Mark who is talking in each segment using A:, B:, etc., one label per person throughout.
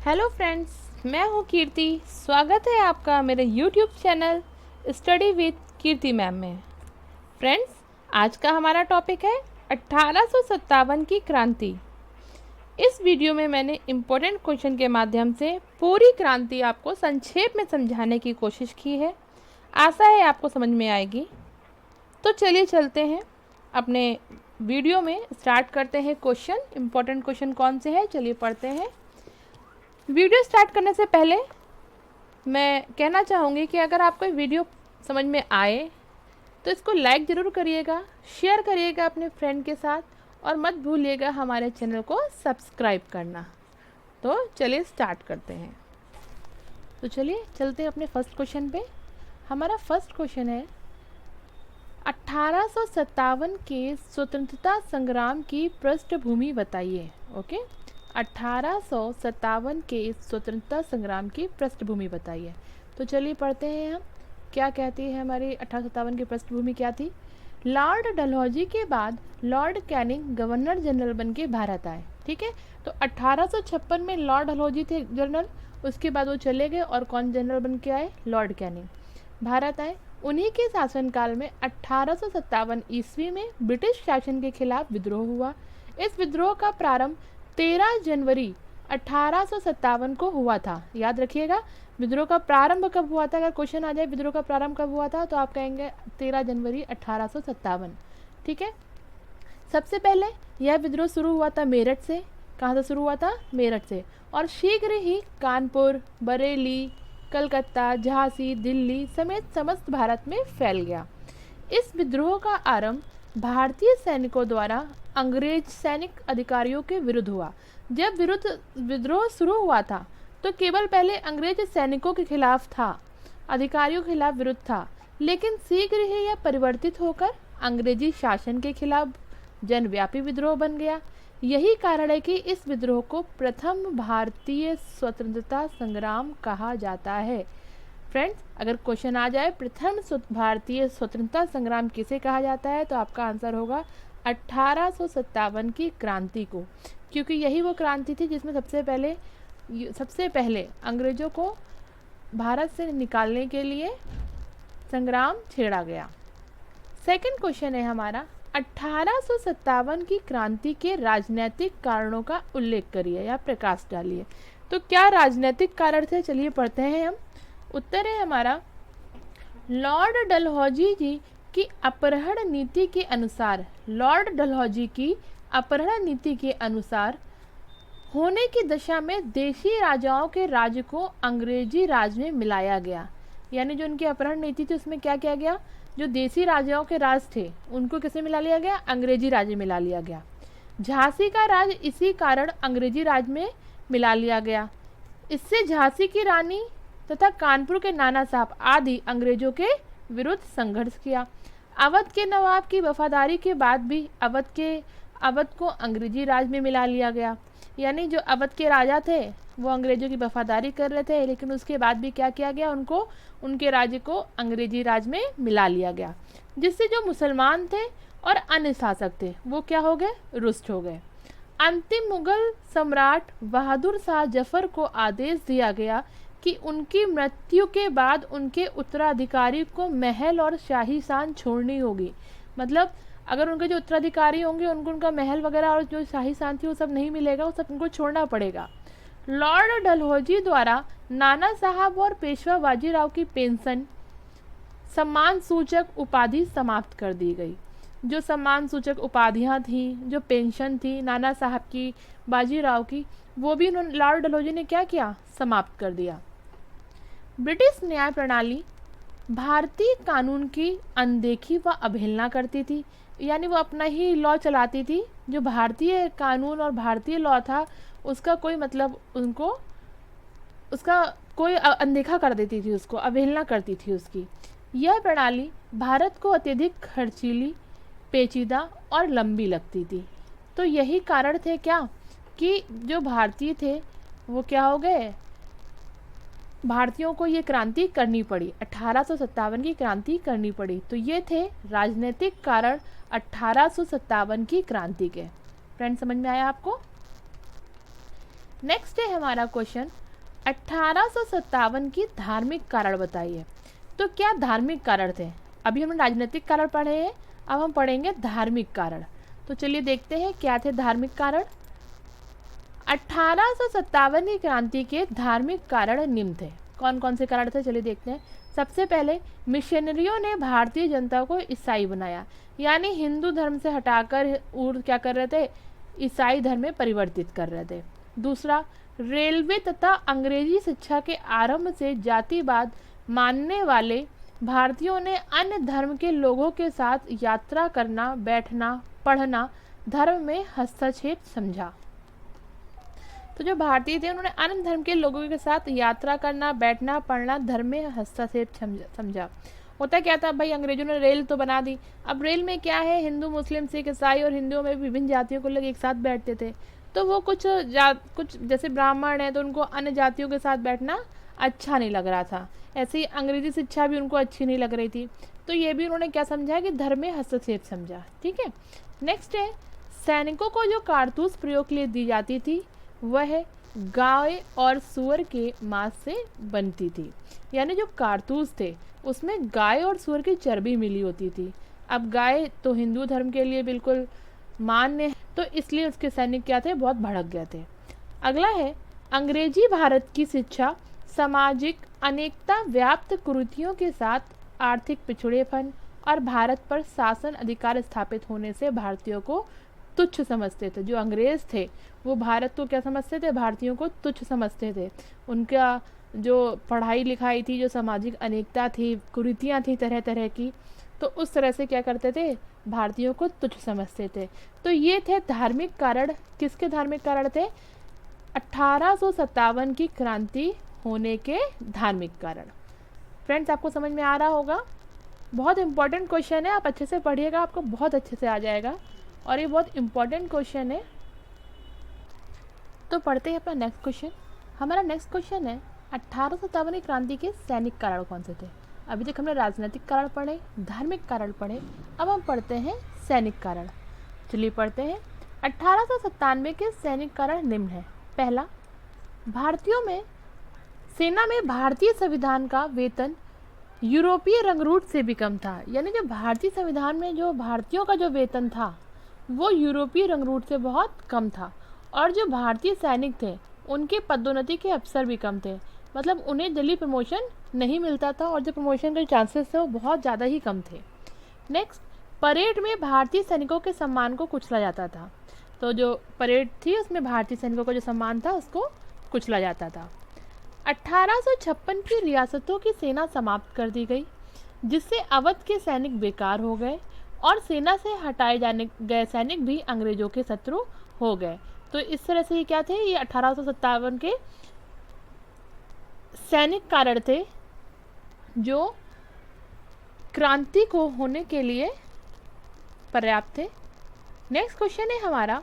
A: Hello friends, मैं हूँ कीर्ति। स्वागत है आपका मेरे YouTube channel study with Kirti ma'am में। फ्रेंड्स, आज का हमारा टॉपिक है 1857 की क्रांति। इस वीडियो में मैंने इम्पोर्टेंट क्वेश्चन के माध्यम से पूरी क्रांति आपको संक्षेप में समझाने की कोशिश की है। आशा है आपको समझ में आएगी। तो चलिए चलते हैं अपने वीडियो में, स्टार्ट करते हैं। क्वेश्चन, इम्पोर्टेंट क्वेश्चन कौन से हैं, चलिए पढ़ते हैं। वीडियो स्टार्ट करने से पहले मैं कहना चाहूँगी कि अगर आपको वीडियो समझ में आए तो इसको लाइक ज़रूर करिएगा, शेयर करिएगा अपने फ्रेंड के साथ और मत भूलिएगा हमारे चैनल को सब्सक्राइब करना। तो चलिए स्टार्ट करते हैं। तो चलिए चलते हैं अपने फर्स्ट क्वेश्चन पे। हमारा फर्स्ट क्वेश्चन है 1857 के स्वतंत्रता संग्राम की पृष्ठभूमि बताइए। ओके, 1857 के स्वतंत्रता संग्राम की पृष्ठभूमि बताइए। तो चलिए पढ़ते हैं हम क्या कहती है हमारी 1857 की पृष्ठभूमि क्या थी। लॉर्ड डलहौजी के बाद लॉर्ड कैनिंग गवर्नर जनरल बन के भारत आए। ठीक है, तो 1856 में लॉर्ड डलहौजी थे जनरल, उसके बाद वो चले गए और कौन जनरल बन के आए? लॉर्ड कैनिंग भारत आए। उन्हीं के शासनकाल में 1857 ईस्वी में ब्रिटिश शासन के खिलाफ विद्रोह हुआ। इस विद्रोह का प्रारंभ 13 जनवरी 1857 को हुआ था। याद रखिएगा, विद्रोह का प्रारंभ कब हुआ था। अगर क्वेश्चन आ जाए विद्रोह का प्रारंभ कब हुआ था तो आप कहेंगे 13 जनवरी 1857। ठीक है, सबसे पहले यह विद्रोह शुरू हुआ था मेरठ से। कहाँ से शुरू हुआ था? मेरठ से। और शीघ्र ही कानपुर, बरेली, कलकत्ता, झांसी, दिल्ली समेत समस्त भारत में फैल गया। इस विद्रोह का आरंभ भारतीय सैनिकों द्वारा अंग्रेज सैनिक अधिकारियों के विरुद्ध हुआ। जब विद्रोह शुरू हुआ था तो केवल पहले अंग्रेज सैनिकों के खिलाफ था, अधिकारियों के खिलाफ विरुद्ध था, लेकिन शीघ्र ही यह परिवर्तित होकर अंग्रेजी शासन के खिलाफ जनव्यापी विद्रोह बन गया। यही कारण है कि इस विद्रोह को प्रथम भारतीय स्वतंत्रता संग्राम कहा जाता है। फ्रेंड्स, अगर क्वेश्चन आ जाए प्रथम भारतीय स्वतंत्रता संग्राम किसे कहा जाता है तो आपका आंसर होगा 1857 की क्रांति को, क्योंकि यही वो क्रांति थी जिसमें सबसे पहले अंग्रेजों को भारत से निकालने के लिए संग्राम छेड़ा गया। सेकंड क्वेश्चन है हमारा 1857 की क्रांति के राजनीतिक कारणों का उल्लेख करिए या प्रकाश डालिए। तो क्या राजनीतिक कारण थे, चलिए पढ़ते हैं हम। उत्तर है हमारा लॉर्ड डलहौजी जी की अपहरण नीति के अनुसार। लॉर्ड डलहौजी की अपहरण नीति के अनुसार होने की दशा में देशी राजाओं के राज्य को अंग्रेजी राज में मिलाया गया। यानी जो उनकी अपहरण नीति थी उसमें क्या किया गया? जो देसी राजाओं के राज थे उनको किसे मिला लिया गया? अंग्रेजी राज में मिला लिया गया। झांसी का राज इसी कारण अंग्रेजी राज में मिला लिया गया। इससे झांसी की रानी तथा कानपुर के नाना साहब आदि अंग्रेजों के विरुद्ध संघर्ष किया। अवध के नवाब की वफादारी के बाद भी अवध को अंग्रेजी राज में मिला लिया गया। यानी जो अवध के राजा थे वो अंग्रेजों की वफादारी कर रहे थे, लेकिन उसके बाद भी क्या किया गया? उनके राज्य को अंग्रेजी राज में मिला लिया गया, जिससे जो मुसलमान थे और अन्य शासक थे वो क्या हो गए? रुष्ट हो गए। अंतिम मुगल सम्राट बहादुर शाह जफर को आदेश दिया गया कि उनकी मृत्यु के बाद उनके उत्तराधिकारी को महल और शाही शान छोड़नी होगी। मतलब अगर उनके जो उत्तराधिकारी होंगे उनको उनका महल वगैरह और जो शाही शान थी वो सब नहीं मिलेगा, वो सब उनको छोड़ना पड़ेगा। लॉर्ड डलहौजी द्वारा नाना साहब और पेशवा बाजीराव की पेंशन सम्मान सूचक उपाधि समाप्त कर दी गई। जो सम्मान सूचक उपाधियां थी, जो पेंशन थी नाना साहब की, बाजीराव की, वो भी लॉर्ड डलहौजी ने क्या किया? समाप्त कर दिया। ब्रिटिश न्याय प्रणाली भारतीय कानून की अनदेखी व अवहेलना करती थी। यानी वो अपना ही लॉ चलाती थी। जो भारतीय कानून और भारतीय लॉ था उसका कोई मतलब उसका कोई अनदेखा कर देती थी, उसको अवहेलना करती थी उसकी। यह प्रणाली भारत को अत्यधिक खर्चीली, पेचीदा और लंबी लगती थी। तो यही कारण थे क्या कि जो भारतीय थे वो क्या हो गए? भारतीयों को ये क्रांति करनी पड़ी, 1857 की क्रांति करनी पड़ी। तो ये थे राजनीतिक कारण 1857 की क्रांति के। फ्रेंड, समझ में आया आपको? नेक्स्ट है हमारा क्वेश्चन, 1857 की धार्मिक कारण बताइए। तो क्या धार्मिक कारण थे? अभी हमने राजनीतिक कारण पढ़े हैं, अब हम पढ़ेंगे धार्मिक कारण। तो चलिए देखते हैं क्या थे धार्मिक कारण। 1857 की क्रांति के धार्मिक कारण निम्न थे। कौन कौन से कारण थे चलिए देखते हैं। सबसे पहले, मिशनरियों ने भारतीय जनता को ईसाई बनाया, यानी हिंदू धर्म से हटाकर क्या कर रहे थे, ईसाई धर्म में परिवर्तित कर रहे थे। दूसरा, रेलवे तथा अंग्रेजी शिक्षा के आरंभ से जातिवाद मानने वाले भारतीयों ने अन्य धर्म के लोगों के साथ यात्रा करना, बैठना, पढ़ना धर्म में हस्तक्षेप समझा। तो जो भारतीय थे उन्होंने अन्य धर्म के लोगों के साथ यात्रा करना, बैठना, पढ़ना धर्म में हस्तक्षेप समझा। होता क्या था भाई, अंग्रेजों ने रेल तो बना दी, अब रेल में क्या है, हिंदू, मुस्लिम, सिख, ईसाई और हिंदुओं में विभिन्न जातियों को लोग एक साथ बैठते थे। तो वो कुछ जैसे ब्राह्मण है तो उनको अन्य जातियों के साथ बैठना अच्छा नहीं लग रहा था। ऐसे ही अंग्रेजी शिक्षा भी उनको अच्छी नहीं लग रही थी। तो ये भी उन्होंने क्या समझा कि धर्म में हस्तक्षेप समझा। ठीक है। नेक्स्ट है, सैनिकों को जो कारतूस प्रयोग के लिए दी जाती थी वह गाय और सूअर के मांस से बनती थी, यानी जो कारतूस थे उसमें गाय और सूअर की चर्बी मिली होती थी। अब गाय तो हिंदू धर्म के लिए बिल्कुल मान्य है, तो इसलिए उसके सैनिक क्या थे, बहुत भड़क गए थे। अगला है, अंग्रेजी भारत की शिक्षा सामाजिक अनेकता, व्याप्त कुरीतियों के साथ आर्थिक पिछड़ेपन और भारत पर शासन अधिकार स्थापित होने से भारतीयों को तुच्छ समझते थे। जो अंग्रेज थे वो भारत को क्या समझते थे, भारतीयों को तुच्छ समझते थे। उनका जो पढ़ाई लिखाई थी, जो सामाजिक अनेकता थी, कुरीतियाँ थी तरह तरह की, तो उस तरह से क्या करते थे, भारतीयों को तुच्छ समझते थे। तो ये थे धार्मिक कारण। किसके धार्मिक कारण थे? 1857 की क्रांति होने के धार्मिक कारण। फ्रेंड्स, आपको समझ में आ रहा होगा। बहुत इंपॉर्टेंट क्वेश्चन है, आप अच्छे से पढ़िएगा, आपको बहुत अच्छे से आ जाएगा और ये बहुत इंपॉर्टेंट क्वेश्चन है। तो पढ़ते हैं अपना नेक्स्ट क्वेश्चन। हमारा नेक्स्ट क्वेश्चन है, 1857 की क्रांति के सैनिक कारण कौन से थे? अभी तक हमने राजनीतिक कारण पढ़े, धार्मिक कारण पढ़े, अब हम पढ़ते हैं सैनिक कारण। चलिए पढ़ते हैं। 1897 के सैनिक कारण निम्न है। पहला, भारतीयों में सेना में भारतीय संविधान का वेतन यूरोपीय रंगरूट से भी कम था, यानी जो भारतीय संविधान में जो भारतीयों का जो वेतन था वो यूरोपीय रंगरूट से बहुत कम था। और जो भारतीय सैनिक थे उनके पदोन्नति के अवसर भी कम थे, मतलब उन्हें जल्दी प्रमोशन नहीं मिलता था और जो प्रमोशन के चांसेस थे वो बहुत ज़्यादा ही कम थे। नेक्स्ट, परेड में भारतीय सैनिकों के सम्मान को कुचला जाता था। तो जो परेड थी उसमें भारतीय सैनिकों का जो सम्मान था उसको कुचला जाता था। 1856 की रियासतों की सेना समाप्त कर दी गई, जिससे अवध के सैनिक बेकार हो गए और सेना से हटाए जाने गए सैनिक भी अंग्रेजों के शत्रु हो गए। तो इस तरह से ये क्या थे, ये 1857 के सैनिक कारण थे जो क्रांति को होने के लिए पर्याप्त थे। नेक्स्ट क्वेश्चन है हमारा,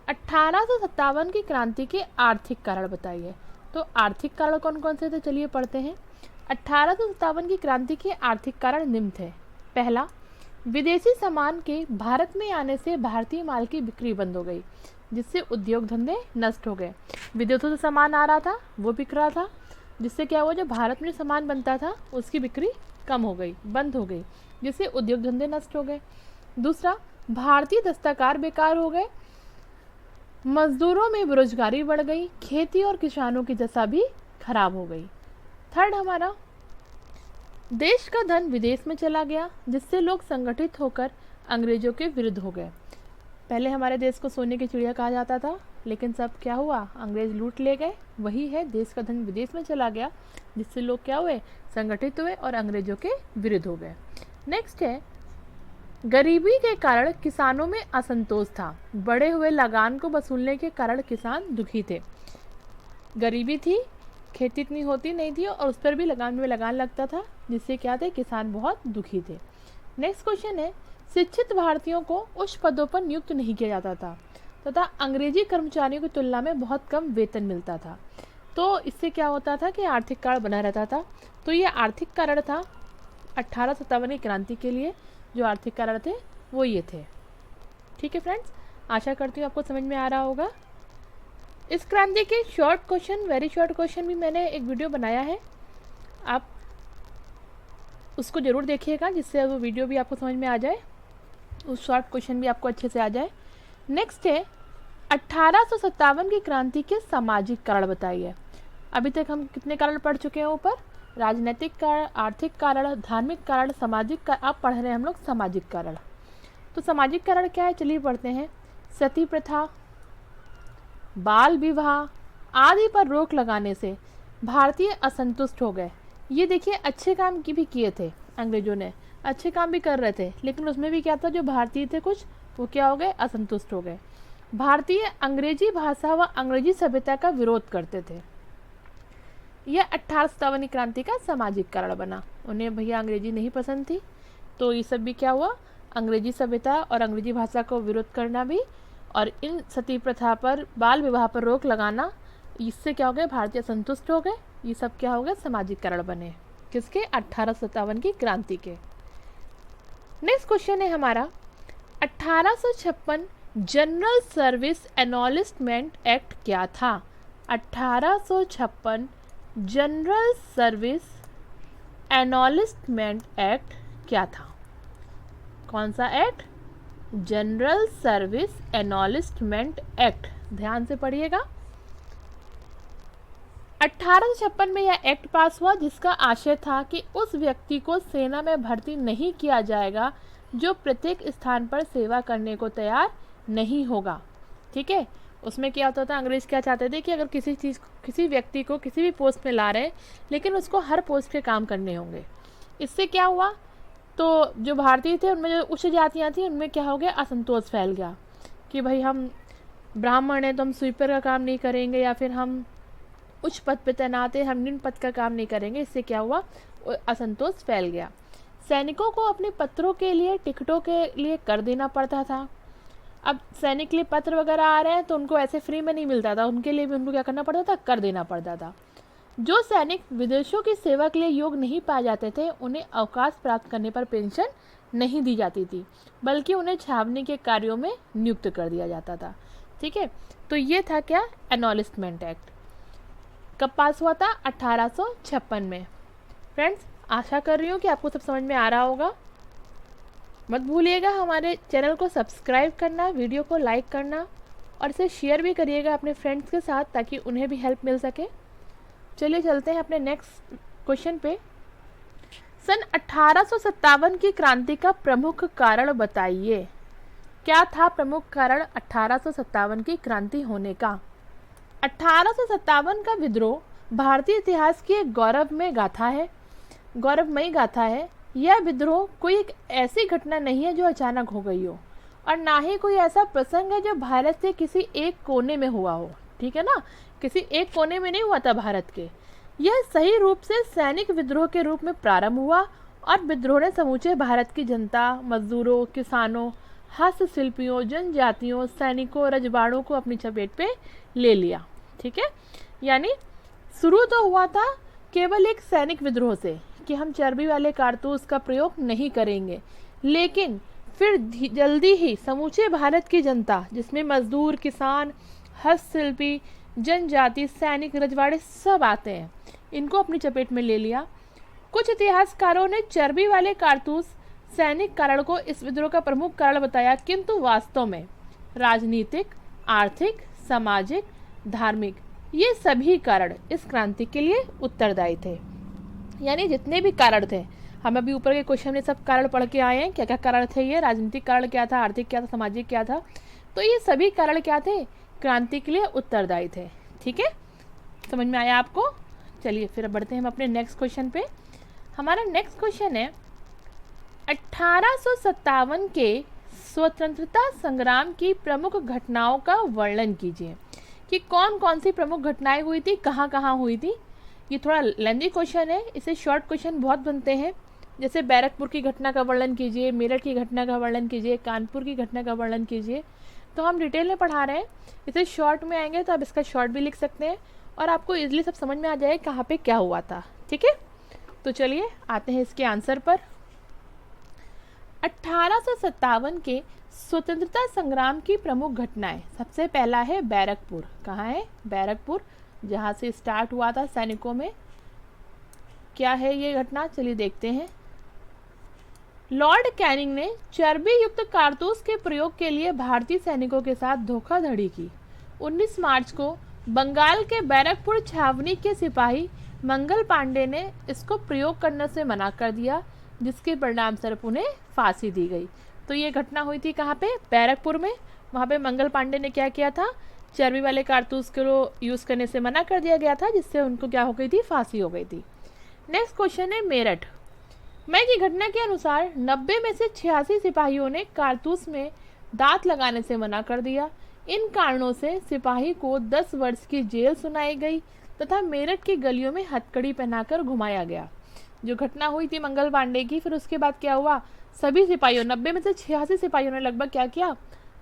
A: 1857 की क्रांति के आर्थिक कारण बताइए। तो आर्थिक कारण कौन कौन से थे चलिए पढ़ते हैं। 1857 की क्रांति के आर्थिक कारण निम्न थे। पहला, विदेशी सामान के भारत में आने से भारतीय माल की बिक्री बंद हो गई, जिससे उद्योग धंधे नष्ट हो गए। विदेशों से सामान आ रहा था, वो बिक रहा था, जिससे क्या हुआ, जो भारत में सामान बनता था उसकी बिक्री कम हो गई, बंद हो गई, जिससे उद्योग धंधे नष्ट हो गए। दूसरा, भारतीय दस्तकार बेकार हो गए, मजदूरों में बेरोजगारी बढ़ गई, खेती और किसानों की दशा भी खराब हो गई। थर्ड हमारा, देश का धन विदेश में चला गया, जिससे लोग संगठित होकर अंग्रेजों के विरुद्ध हो गए। पहले हमारे देश को सोने की चिड़िया कहा जाता था, लेकिन सब क्या हुआ, अंग्रेज लूट ले गए। वही है, देश का धन विदेश में चला गया, जिससे लोग क्या हुए, संगठित हुए और अंग्रेजों के विरुद्ध हो गए। नेक्स्ट है, गरीबी के कारण किसानों में असंतोष था। बढ़े हुए लगान को वसूलने के कारण किसान दुखी थे। गरीबी थी, खेती इतनी होती नहीं थी और उस पर भी लगान लगता था, जिससे क्या थे, किसान बहुत दुखी थे। नेक्स्ट क्वेश्चन है, शिक्षित भारतीयों को उच्च पदों पर नियुक्त नहीं किया जाता था तथा अंग्रेजी कर्मचारियों की तुलना में बहुत कम वेतन मिलता था। तो इससे क्या होता था कि आर्थिक कारण बना रहता था। तो ये आर्थिक कारण था 1857 की क्रांति के लिए। जो आर्थिक कारण थे वो ये थे। ठीक है फ्रेंड्स, आशा करती हूँ आपको समझ में आ रहा होगा। इस क्रांति के short question, very short question भी मैंने एक वीडियो बनाया है, आप उसको ज़रूर देखिएगा जिससे वो वीडियो भी आपको समझ में आ जाए, उस शॉर्ट क्वेश्चन भी आपको अच्छे से आ जाए। नेक्स्ट है 1857 की क्रांति के सामाजिक कारण बताइए। अभी तक हम कितने कारण पढ़ चुके हैं ऊपर? राजनीतिक कारण, आर्थिक कारण, धार्मिक कारण, सामाजिक कारण। अब पढ़ रहे हैं हम लोग सामाजिक कारण। तो सामाजिक कारण क्या है, चलिए पढ़ते हैं। सती प्रथा, बाल विवाह आदि पर रोक लगाने से भारतीय असंतुष्ट हो गए। ये देखिए अच्छे काम की भी किए थे अंग्रेजों ने, अच्छे काम भी कर रहे थे, लेकिन उसमें भी क्या था, जो भारतीय थे कुछ वो क्या हो गए, असंतुष्ट हो गए। भारतीय अंग्रेजी भाषा व अंग्रेजी सभ्यता का विरोध करते थे। यह 1857 क्रांति का सामाजिक कारण बना। उन्हें भैया अंग्रेजी नहीं पसंद थी, तो ये सब भी क्या हुआ, अंग्रेजी सभ्यता और अंग्रेजी भाषा को विरोध करना भी, और इन सती प्रथा पर, बाल विवाह पर रोक लगाना, इससे क्या हो गए, भारतीय संतुष्ट हो गए। ये सब क्या हो गए, सामाजिक कारण बने। किसके? 1857 की क्रांति के। नेक्स्ट क्वेश्चन है हमारा 1856 जनरल सर्विस एनॉलिस्टमेंट एक्ट क्या था? 1856 जनरल सर्विस एनॉलिस्टमेंट एक्ट क्या था? कौन सा act? General service enlistment act. ध्यान से पढ़िएगा। 1856 में यह एक्ट पास हुआ जिसका आशय था कि उस व्यक्ति को सेना में भर्ती नहीं किया जाएगा जो प्रत्येक स्थान पर सेवा करने को तैयार नहीं होगा। ठीक है, उसमें क्या होता था, अंग्रेज क्या चाहते थे कि अगर किसी व्यक्ति को किसी भी पोस्ट में ला रहे हैं, लेकिन उसको हर पोस्ट के काम करने होंगे। इससे क्या हुआ, तो जो भारतीय थे उनमें जो उच्च जातियाँ थी उनमें क्या हो गया, असंतोष फैल गया कि भाई हम ब्राह्मण हैं तो हम स्वीपर का काम नहीं करेंगे, या फिर हम उच्च पद पे तैनात है, हम निम्न पद का काम नहीं करेंगे। इससे क्या हुआ, असंतोष फैल गया। सैनिकों को अपने पत्रों के लिए, टिकटों के लिए कर देना पड़ता था। अब सैनिक के लिए पत्र वगैरह आ रहे हैं तो उनको ऐसे फ्री में नहीं मिलता था, उनके लिए भी उनको क्या करना पड़ता था, कर देना पड़ता था। जो सैनिक विदेशों की सेवा के लिए योग्य नहीं पाए जाते थे उन्हें अवकाश प्राप्त करने पर पेंशन नहीं दी जाती थी, बल्कि उन्हें छावनी के कार्यों में नियुक्त कर दिया जाता था। ठीक है, तो ये था क्या, एनॉलिस्टमेंट एक्ट। कब पास हुआ था? 1856 में। फ्रेंड्स, आशा कर रही हूँ कि आपको सब समझ में आ रहा होगा। मत भूलिएगा हमारे चैनल को सब्सक्राइब करना, वीडियो को लाइक करना, और इसे शेयर भी करिएगा अपने फ्रेंड्स के साथ ताकि उन्हें भी हेल्प मिल सके। चलिए चलते हैं अपने नेक्स्ट क्वेश्चन पे। सन 1857 की क्रांति का प्रमुख कारण बताइए। क्या था प्रमुख कारण 1857 की क्रांति होने का? 1857 का विद्रोह भारतीय इतिहास की एक गौरवमयी गाथा है। यह विद्रोह कोई एक ऐसी घटना नहीं है जो अचानक हो गई हो, और ना ही कोई ऐसा प्रसंग है जो भारत के किसी एक कोने में हुआ हो। ठीक है ना, किसी एक कोने में नहीं हुआ था भारत के। यह सही रूप से सैनिक विद्रोह के रूप में प्रारंभ हुआ, और विद्रोह ने समूचे भारत की जनता, मजदूरों, किसानों, हस्तशिल्पियों, जनजातियों, सैनिकों, रजवाड़ों को अपनी चपेट पे ले लिया। ठीक है, यानी शुरू तो हुआ था केवल एक सैनिक विद्रोह से कि हम चर्बी वाले कारतूस का प्रयोग नहीं करेंगे, लेकिन फिर जल्दी ही समूचे भारत की जनता, जिसमें मजदूर, किसान, हस्तशिल्पी, जनजाति, सैनिक, रजवाड़े सब आते हैं, इनको अपनी चपेट में ले लिया। कुछ इतिहासकारों ने चर्बी वाले कारतूस सैनिक कारण को इस विद्रोह का प्रमुख कारण बताया, किंतु वास्तव में राजनीतिक, आर्थिक, सामाजिक, धार्मिक, ये सभी कारण इस क्रांति के लिए उत्तरदायी थे। यानी जितने भी कारण थे, हम अभी ऊपर के क्वेश्चन में सब कारण पढ़ के आए हैं, क्या क्या कारण थे ये, राजनीतिक कारण क्या था, आर्थिक क्या था, सामाजिक क्या था, तो ये सभी कारण क्या थे, क्रांति के लिए उत्तरदायी थे। ठीक है, समझ में आया आपको? चलिए फिर बढ़ते हैं हम अपने नेक्स्ट क्वेश्चन पे। हमारा नेक्स्ट क्वेश्चन है 1857 के स्वतंत्रता संग्राम की प्रमुख घटनाओं का वर्णन कीजिए कि कौन कौन सी प्रमुख घटनाएं हुई थी, कहाँ कहाँ हुई थी। ये थोड़ा लेंथी क्वेश्चन है, इसे शॉर्ट क्वेश्चन बहुत बनते हैं, जैसे बैरकपुर की घटना का वर्णन कीजिए, मेरठ की घटना का वर्णन कीजिए, कानपुर की घटना का वर्णन कीजिए। तो हम डिटेल में पढ़ा रहे हैं, इसे शॉर्ट में आएंगे तो आप इसका शॉर्ट भी लिख सकते हैं और आपको इजीली सब समझ में आ जाए कहाँ पे क्या हुआ था। ठीक है, तो चलिए आते हैं इसके आंसर पर। 1857 के स्वतंत्रता संग्राम की प्रमुख घटनाएं। सबसे पहला है बैरकपुर। कहाँ है? बैरकपुर, जहाँ से स्टार्ट हुआ था सैनिकों में। क्या है ये घटना? चलिए देखते हैं। लॉर्ड कैनिंग ने चर्बी युक्त कारतूस के प्रयोग के लिए भारतीय सैनिकों के साथ धोखाधड़ी की। 19 मार्च को बंगाल के बैरकपुर छावनी के सिपाही मंगल पांडे ने इसको प्रयोग करने से मना कर दिया, जिसके परिणाम स्वरूप उन्हें फांसी दी गई। तो ये घटना हुई थी कहाँ पे? बैरकपुर में। वहाँ पे मंगल पांडे ने क्या किया था? चर्बी वाले कारतूस को यूज़ करने से मना कर दिया गया था, जिससे उनको क्या हो गई थी? फांसी हो गई थी। नेक्स्ट क्वेश्चन है मेरठ। मई की घटना के अनुसार 90 में से 86 सिपाहियों ने कारतूस में दांत लगाने से मना कर दिया। इन कारणों से सिपाही को 10 वर्ष की जेल सुनाई गई तथा मेरठ की गलियों में हथकड़ी पहनाकर घुमाया गया। जो घटना हुई थी मंगल पांडे की, फिर उसके बाद क्या हुआ? सभी सिपाहियों, 90 में से 86 सिपाहियों ने लगभग क्या किया?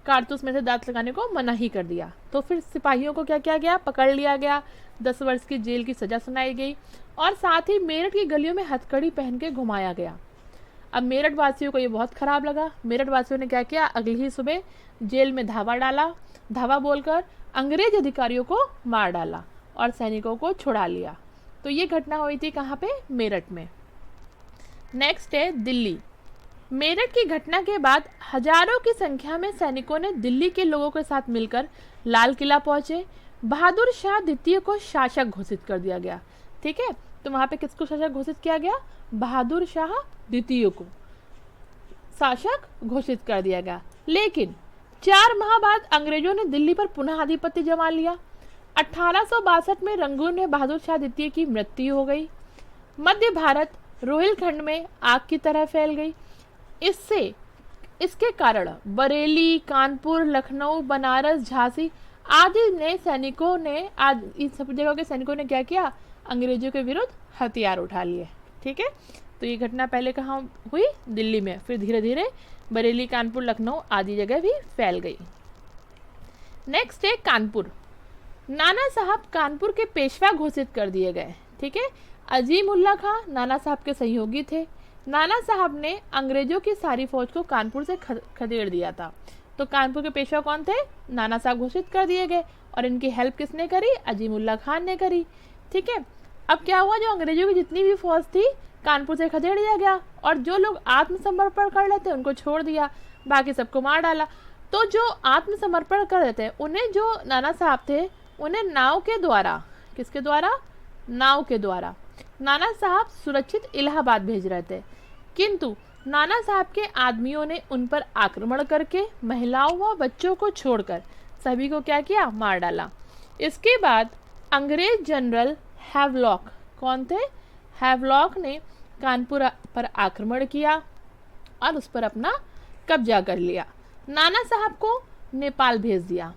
A: कारतूस में से दांत लगाने को मना ही कर दिया। तो फिर सिपाहियों को क्या किया गया? पकड़ लिया गया, 10 वर्ष की जेल की सजा सुनाई गई और साथ ही मेरठ की गलियों में हथकड़ी पहन के घुमाया गया। अब मेरठ वासियों को ये बहुत खराब लगा। मेरठ वासियों ने क्या किया? अगली ही सुबह जेल में धावा डाला, धावा बोलकर अंग्रेज अधिकारियों को मार डाला और सैनिकों को छुड़ा लिया। तो ये घटना हुई थी कहाँ पे? मेरठ में। नेक्स्ट है दिल्ली। मेरठ की घटना के बाद हजारों की संख्या में सैनिकों ने दिल्ली के लोगों के साथ मिलकर लाल किला पहुंचे। बहादुर शाह द्वितीय को शासक घोषित कर दिया गया। ठीक है, तो वहां पे किसको शासक घोषित किया गया? बहादुर शाह द्वितीय को शासक घोषित कर दिया गया। लेकिन 4 माह बाद अंग्रेजों ने दिल्ली पर पुनः आधिपत्य जमा लिया। 1862 में रंगून में बहादुर शाह द्वितीय की मृत्यु हो गई। मध्य भारत रोहिलखंड में आग की तरह फैल गई। इसके कारण बरेली, कानपुर, लखनऊ, बनारस, झांसी आदि ने सैनिकों ने आज इन सब जगहों के सैनिकों ने क्या किया? अंग्रेजों के विरुद्ध हथियार उठा लिए। ठीक है, तो ये घटना पहले कहाँ हुई? दिल्ली में, फिर धीरे धीरे बरेली, कानपुर, लखनऊ आदि जगह भी फैल गई। नेक्स्ट है कानपुर। नाना साहब कानपुर के पेशवा घोषित कर दिए गए। ठीक है, अजीम उल्ला खां नाना साहब के सहयोगी थे। नाना साहब ने अंग्रेजों की सारी फौज को कानपुर से खदेड़ दिया था। तो कानपुर के पेशवा कौन थे? नाना साहब घोषित कर दिए गए और इनकी हेल्प किसने करी? अजीम उल्ला खान ने करी। ठीक है, अब क्या हुआ? जो अंग्रेजों की जितनी भी फौज थी कानपुर से खदेड़ दिया गया और जो लोग आत्मसमर्पण कर लेते उनको छोड़ दिया, बाकी सबको मार डाला। तो जो आत्मसमर्पण कर देते उन्हें, जो नाना साहब थे, उन्हें नाव के द्वारा, किसके द्वारा? नाव के द्वारा नाना साहब सुरक्षित इलाहाबाद भेज रहे थे, किंतु नाना साहब के आदमियों ने उन पर आक्रमण करके महिलाओं व बच्चों को छोड़कर सभी को क्या किया? मार डाला। इसके बाद अंग्रेज जनरल हैवलॉक, कौन थे? हैवलॉक ने कानपुर पर आक्रमण किया और उस पर अपना कब्जा कर लिया। नाना साहब को नेपाल भेज दिया।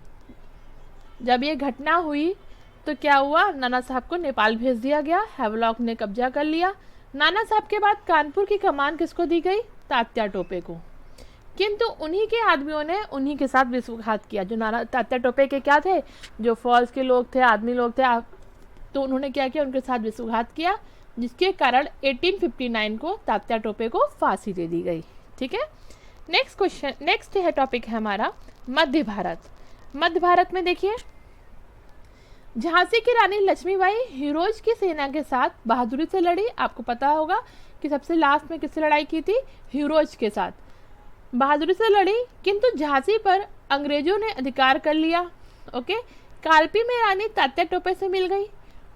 A: जब ये घटना हुई तो क्या हुआ? नाना साहब को नेपाल भेज दिया गया, हैवलॉक ने कब्जा कर लिया। नाना साहब के बाद कानपुर की कमान किसको दी गई? तात्या टोपे को। किंतु उन्हीं के आदमियों ने उन्हीं के साथ विश्वासघात किया। जो नाना तात्या टोपे के क्या थे? जो फौज के लोग थे, आदमी लोग थे, तो उन्होंने क्या किया? उनके साथ विश्वासघात किया, जिसके कारण 1859 को तात्या टोपे को फांसी दे दी गई। ठीक है, नेक्स्ट क्वेश्चन, नेक्स्ट है टॉपिक है हमारा मध्य भारत। मध्य भारत में देखिए, झांसी की रानी लक्ष्मीबाई हिरोज की सेना के साथ बहादुरी से लड़ी। आपको पता होगा कि सबसे लास्ट में किससे लड़ाई की थी? हिरोज के साथ बहादुरी से लड़ी, किंतु झांसी पर अंग्रेजों ने अधिकार कर लिया। ओके, कालपी में रानी तात्या टोपे से मिल गई।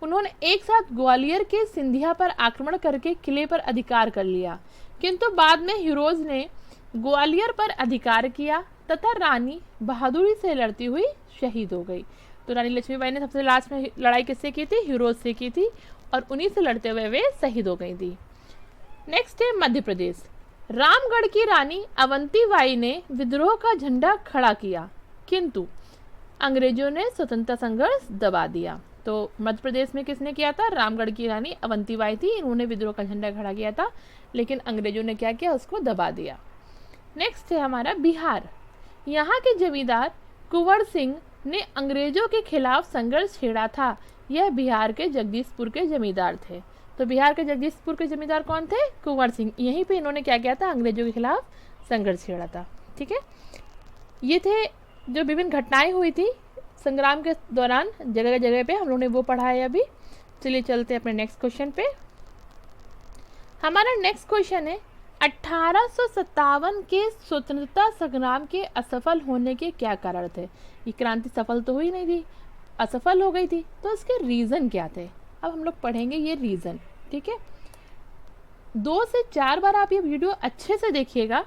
A: उन्होंने एक साथ ग्वालियर के सिंधिया पर आक्रमण करके किले पर अधिकार कर लिया, किंतु बाद में हिरोज ने ग्वालियर पर अधिकार किया तथा रानी बहादुरी से लड़ती हुई शहीद हो गई। तो रानी लक्ष्मीबाई ने सबसे लास्ट में लड़ाई किससे की थी? हिरोज से की थी और उन्हीं से लड़ते हुए वे शहीद हो गई थी। नेक्स्ट है मध्य प्रदेश। रामगढ़ की रानी अवंती बाई ने विद्रोह का झंडा खड़ा किया, किंतु अंग्रेजों ने स्वतंत्रता संघर्ष दबा दिया। तो मध्य प्रदेश में किसने किया था? रामगढ़ की रानी अवंती बाई थी, इन्होंने विद्रोह का झंडा खड़ा किया था, लेकिन अंग्रेजों ने क्या किया? उसको दबा दिया। नेक्स्ट है हमारा बिहार। यहाँ के जमींदार कुंवर सिंह ने अंग्रेजों के खिलाफ संघर्ष छेड़ा था। यह बिहार के जगदीशपुर के जमींदार थे। तो बिहार के जगदीशपुर के जमींदार कौन थे? कुंवर सिंह। यहीं पे इन्होंने क्या किया था? अंग्रेजों के खिलाफ संघर्ष छेड़ा था। ठीक है, ये थे जो विभिन्न घटनाएं हुई थी संग्राम के दौरान जगह जगह पे, हम लोगों ने वो पढ़ा है अभी। चलिए चलते हैं अपने नेक्स्ट क्वेश्चन पे। हमारा नेक्स्ट क्वेश्चन है 1857 के स्वतंत्रता संग्राम के असफल होने के क्या कारण थे। ये क्रांति सफल तो हुई नहीं थी, असफल हो गई थी, तो इसके रीज़न क्या थे। अब हम लोग पढ़ेंगे ये रीज़न, ठीक है। 2 से 4 बार आप ये वीडियो अच्छे से देखिएगा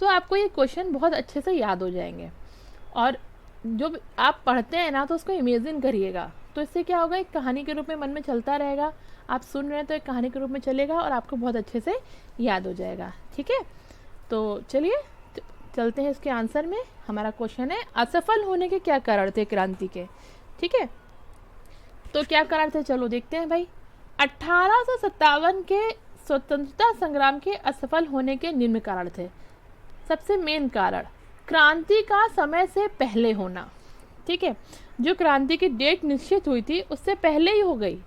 A: तो आपको ये क्वेश्चन बहुत अच्छे से याद हो जाएंगे। और जो आप पढ़ते हैं ना तो उसको इमेजिन करिएगा, तो इससे क्या होगा, एक कहानी के रूप में मन में चलता रहेगा। आप सुन रहे हैं तो एक कहानी के रूप में चलेगा और आपको बहुत अच्छे से याद हो जाएगा, ठीक है। तो चलिए चलते हैं इसके आंसर में। हमारा क्वेश्चन है असफल होने के क्या कारण थे क्रांति के, ठीक है। तो क्या कारण थे, चलो देखते हैं भाई। 1857 के स्वतंत्रता संग्राम के असफल होने के निम्न कारण थे। सबसे मेन कारण क्रांति का समय से पहले होना, ठीक है। जो क्रांति की डेट निश्चित हुई थी उससे पहले ही हो गई,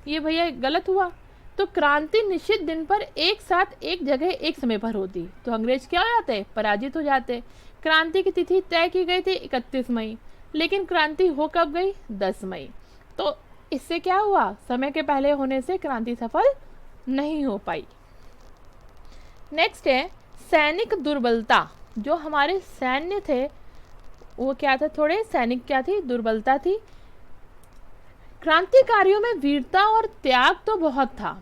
A: ये भैया गलत हुआ। तो क्रांति निश्चित दिन पर एक साथ एक जगह एक समय पर होती तो अंग्रेज क्या हो जाते, पराजित हो जाते। क्रांति की तिथि तय की गई थी 31 मई, लेकिन क्रांति हो कब गई, 10 मई। तो इससे क्या हुआ, समय के पहले होने से क्रांति सफल नहीं हो पाई। नेक्स्ट है सैनिक दुर्बलता। जो हमारे सैन्य थे वो क्या थे, थोड़े सैनिक क्या थी, दुर्बलता थी। क्रांतिकारियों में वीरता और त्याग तो बहुत था।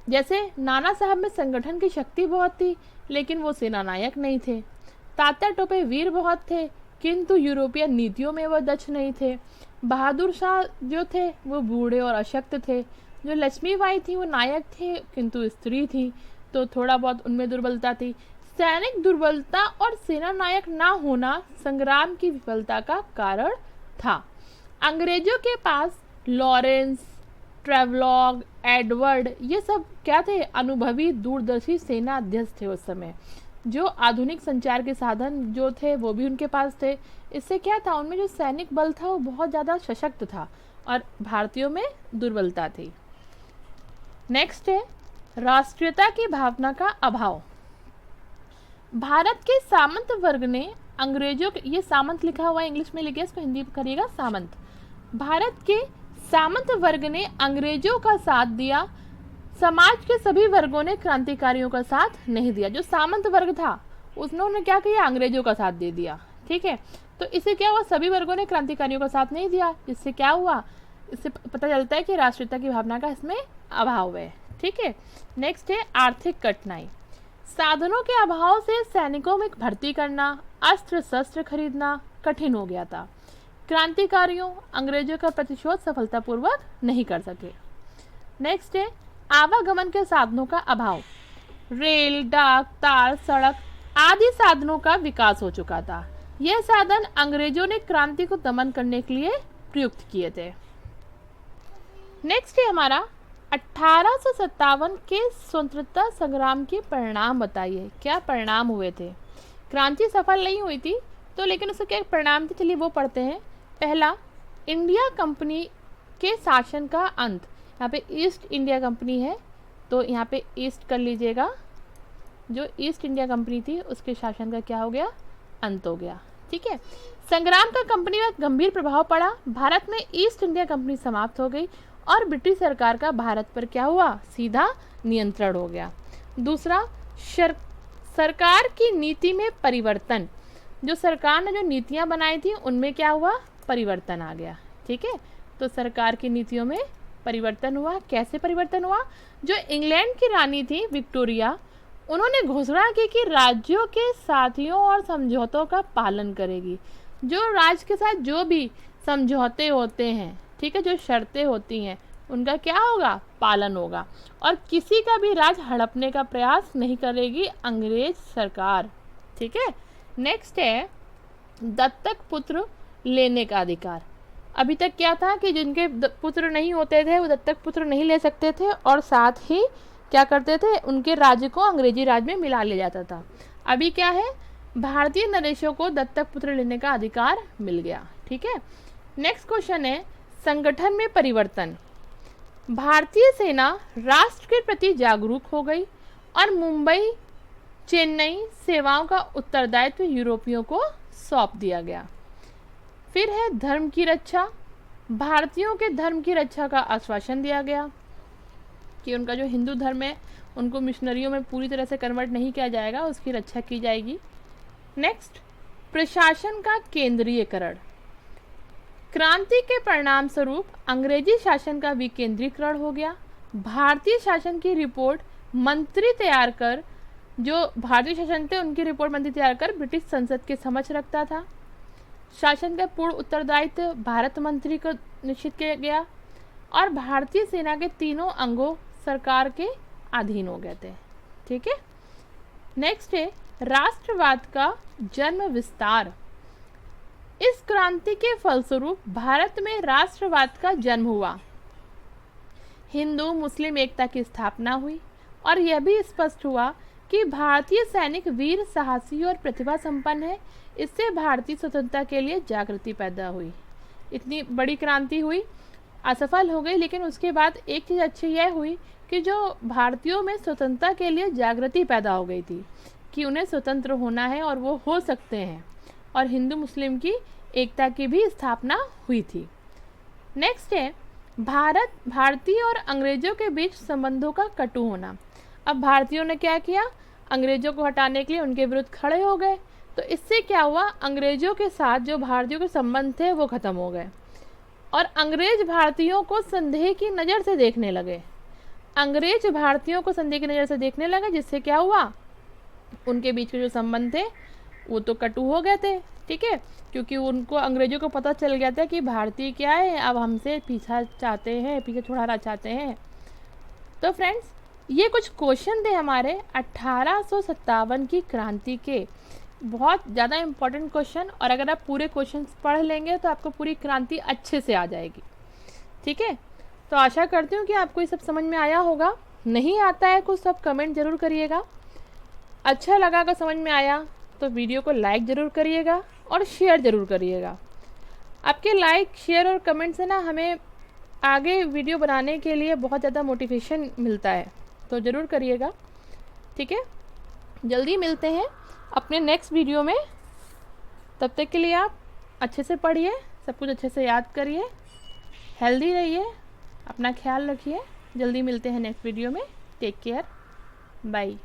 A: जैसे नाना साहब में संगठन की शक्ति बहुत थी लेकिन वो सेना नायक नहीं थे। तात्या टोपे वीर बहुत थे किंतु यूरोपियन नीतियों में वो दक्ष नहीं थे। बहादुर शाह जो थे वो बूढ़े और अशक्त थे। जो लक्ष्मीबाई थी वो नायक थे किंतु स्त्री थी, तो थोड़ा बहुत उनमें दुर्बलता थी। सैनिक दुर्बलता और सेना नायक ना होना संग्राम की विफलता का कारण था। अंग्रेजों के पास लॉरेंस, ट्रेवलॉग, एडवर्ड ये सब क्या थे, अनुभवी दूरदर्शी सेना अध्यक्ष थे उस समय। जो आधुनिक संचार के साधन जो थे वो भी उनके पास थे। इससे क्या था, उनमें जो सैनिक बल था वो बहुत ज़्यादा सशक्त था और भारतीयों में दुर्बलता थी। नेक्स्ट है राष्ट्रीयता की भावना का अभाव। भारत के सामंत वर्ग ने अंग्रेजों के, ये सामंत लिखा हुआ है इंग्लिश में, लिखिए इसको हिंदी में करिएगा सामंत। भारत के सामंत वर्ग ने अंग्रेजों का साथ दिया, समाज के सभी वर्गों ने क्रांतिकारियों का साथ नहीं दिया। जो सामंत वर्ग था उन्होंने क्या किया, अंग्रेजों का साथ दे दिया, ठीक है। तो इससे क्या हुआ, सभी वर्गों ने क्रांतिकारियों का साथ नहीं दिया। इससे क्या हुआ, इससे पता चलता है कि राष्ट्रीयता की भावना का इसमें अभाव है, ठीक है। नेक्स्ट है आर्थिक कठिनाई। साधनों के अभाव से सैनिकों में भर्ती करना, अस्त्र शस्त्र खरीदना कठिन हो गया था। क्रांतिकारियों अंग्रेजों का प्रतिशोध सफलतापूर्वक नहीं कर सके। नेक्स्ट है आवागमन के साधनों का अभाव। रेल, डाक, तार, सड़क आदि साधनों का विकास हो चुका था। यह साधन अंग्रेजों ने क्रांति को दमन करने के लिए प्रयुक्त किए थे। नेक्स्ट है हमारा 1857 के स्वतंत्रता संग्राम के परिणाम बताइए, क्या परिणाम हुए थे। क्रांति सफल नहीं हुई थी तो लेकिन उसके क्या परिणाम थे, चलिए वो पढ़ते हैं। पहला, इंडिया कंपनी के शासन का अंत। यहाँ पे ईस्ट इंडिया कंपनी है तो यहाँ पे ईस्ट कर लीजिएगा। जो ईस्ट इंडिया कंपनी थी उसके शासन का क्या हो गया, अंत हो गया, ठीक है। संग्राम का कंपनी का गंभीर प्रभाव पड़ा। भारत में ईस्ट इंडिया कंपनी समाप्त हो गई और ब्रिटिश सरकार का भारत पर क्या हुआ, सीधा नियंत्रण हो गया। दूसरा, सरकार की नीति में परिवर्तन। जो सरकार ने जो नीतियां बनाई थी उनमें क्या हुआ, परिवर्तन आ गया, ठीक है। तो सरकार की नीतियों में परिवर्तन हुआ। कैसे परिवर्तन हुआ, जो इंग्लैंड की रानी थी विक्टोरिया, उन्होंने घोषणा की कि राज्यों के साथियों और समझौतों का पालन करेगी। जो राज्य के साथ जो भी समझौते होते हैं, ठीक है, जो शर्तें होती हैं उनका क्या होगा, पालन होगा। और किसी का भी राज हड़पने का प्रयास नहीं करेगी अंग्रेज सरकार, ठीक है। नेक्स्ट है दत्तक पुत्र लेने का अधिकार। अभी तक क्या था कि जिनके पुत्र नहीं होते थे वो दत्तक पुत्र नहीं ले सकते थे और साथ ही क्या करते थे, उनके राज्य को अंग्रेजी राज्य में मिला लिया जाता था। अभी क्या है, भारतीय नरेशों को दत्तक पुत्र लेने का अधिकार मिल गया, ठीक है। नेक्स्ट क्वेश्चन है संगठन में परिवर्तन। भारतीय सेना राष्ट्र के प्रति जागरूक हो गई और मुंबई, चेन्नई सेवाओं का उत्तरदायित्व यूरोपियों को सौंप दिया गया। फिर है धर्म की रक्षा। भारतीयों के धर्म की रक्षा का आश्वासन दिया गया कि उनका जो हिंदू धर्म है उनको मिशनरियों में पूरी तरह से कन्वर्ट नहीं किया जाएगा, उसकी रक्षा की जाएगी। नेक्स्ट, प्रशासन का केंद्रीयकरण। क्रांति के परिणाम स्वरूप अंग्रेजी शासन का विकेंद्रीकरण हो गया। भारतीय शासन की रिपोर्ट मंत्री तैयार कर, जो भारतीय शासन थे उनकी रिपोर्ट मंत्री तैयार कर ब्रिटिश संसद के समक्ष रखता था। शासन का पूर्ण उत्तरदायित्व भारत मंत्री को निश्चित किया गया और भारतीय सेना के तीनों अंगों सरकार के अधीन हो गए थे। ठीक है। नेक्स्ट है राष्ट्रवाद का जन्म विस्तार। इस क्रांति के फलस्वरूप भारत में राष्ट्रवाद का जन्म हुआ। हिंदू मुस्लिम एकता की स्थापना हुई और यह भी स्पष्ट हुआ कि भारतीय सैनिक वीर, साहसी और प्रतिभा संपन्न है। इससे भारतीय स्वतंत्रता के लिए जागृति पैदा हुई। इतनी बड़ी क्रांति हुई, असफल हो गई, लेकिन उसके बाद एक चीज़ अच्छी यह हुई कि जो भारतीयों में स्वतंत्रता के लिए जागृति पैदा हो गई थी कि उन्हें स्वतंत्र होना है और वो हो सकते हैं, और हिंदू मुस्लिम की एकता की भी स्थापना हुई थी। नेक्स्ट है भारतीय और अंग्रेजों के बीच संबंधों का कटु होना। अब भारतीयों ने क्या किया, अंग्रेजों को हटाने के लिए उनके विरुद्ध खड़े हो गए, तो इससे क्या हुआ, अंग्रेजों के साथ जो भारतीयों के संबंध थे वो खत्म हो गए और अंग्रेज भारतीयों को संदेह की नज़र से देखने लगे। अंग्रेज भारतीयों को संदेह की नज़र से देखने लगे, जिससे क्या हुआ, उनके बीच के जो संबंध थे वो तो कटु हो गए थे। ठीक है, क्योंकि उनको अंग्रेजों को पता चल गया था कि भारतीय क्या है, अब हमसे पीछा छुड़ाना चाहते हैं। तो फ्रेंड्स, ये कुछ क्वेश्चन थे हमारे 1857 की क्रांति के, बहुत ज़्यादा इम्पोर्टेंट क्वेश्चन, और अगर आप पूरे क्वेश्चन पढ़ लेंगे तो आपको पूरी क्रांति अच्छे से आ जाएगी। ठीक है, तो आशा करती हूँ कि आपको ये सब समझ में आया होगा। नहीं आता है कुछ, सब कमेंट ज़रूर करिएगा। अच्छा लगा, अगर समझ में आया तो वीडियो को लाइक ज़रूर करिएगा और शेयर ज़रूर करिएगा। आपके लाइक, शेयर और कमेंट से ना हमें आगे वीडियो बनाने के लिए बहुत ज़्यादा मोटिवेशन मिलता है, तो ज़रूर करिएगा। ठीक है, जल्दी मिलते हैं अपने नेक्स्ट वीडियो में। तब तक के लिए आप अच्छे से पढ़िए, सब कुछ अच्छे से याद करिए, हेल्दी रहिए, अपना ख्याल रखिए। जल्दी मिलते हैं नेक्स्ट वीडियो में। Take care, bye.